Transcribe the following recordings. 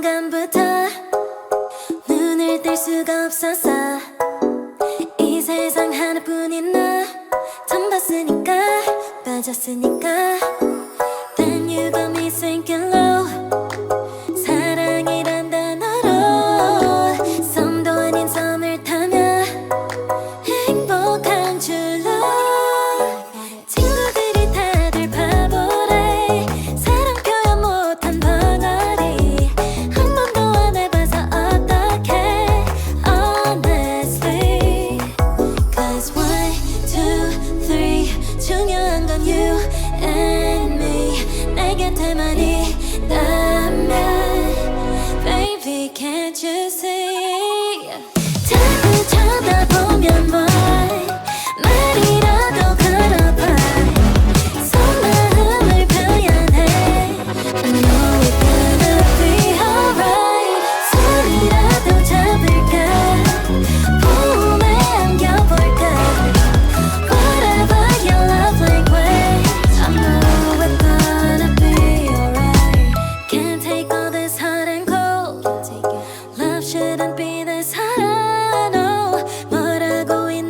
순간부터 눈을 뗄 수가 없었어. 이 세상 하나뿐인 너 처음 봤으니까 빠졌으니까 Then you got me sinking low. 사랑이란 단어로 섬도 아닌 섬을 타며 행복한 줄로 친구들이 다들 바보래. 사랑 표현 못한 벙어리 한 번도 안 해봐서 어떡해 honestly. Cause 1, 2, 3 중요한 건 you and me. 내 곁에만 있다면 Baby can't you see. 자꾸 쳐다보면 뭐해 말이라도 걸어봐. 속마음을 표현해. I know it's gonna be alright. 손이라도 잡을까 봄에 안겨볼까. Whatever your love language, I know it's gonna be alright. Can't take all this hot and cold. Love shouldn't be this hard. I know 뭐라고 있는지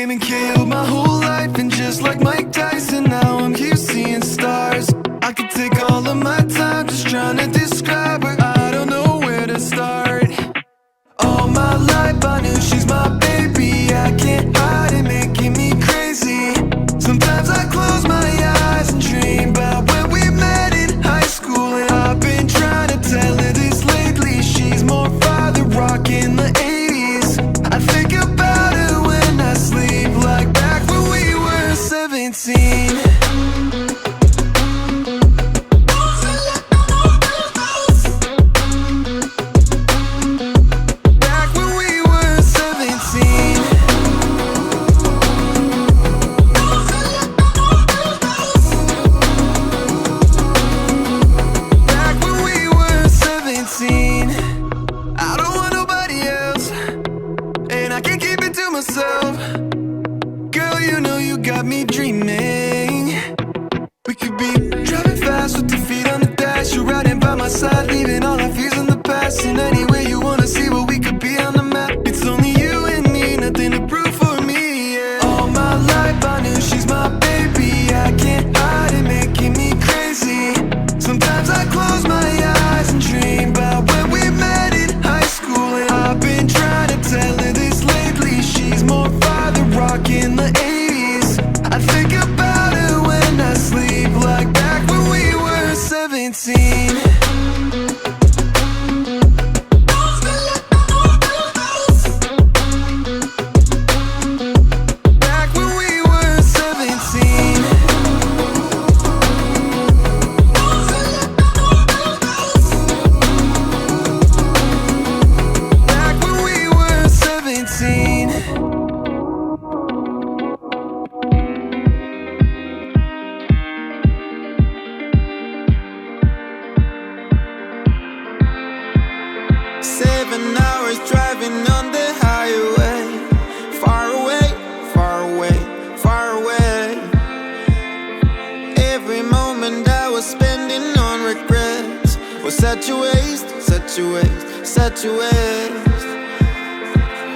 came and killed my whole life, and just like Mike Tyson, now I'm here seeing stars. I could take all of my time just trying to describe her. I don't know where to start. All my life I knew she's my baby. I can't hide it, making me crazy. Sometimes I close my eyes and dream about when we met in high school, and I've been trying to tell her this lately. She's more father rock in the 80s. I think about her when I sleep, like back when we were 17.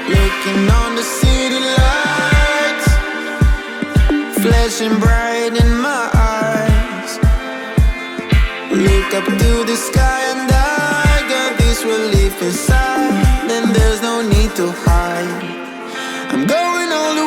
Looking on the city lights, flashing bright in my eyes. Look up to the sky and I got this relief inside, and there's no need to hide. I'm going all the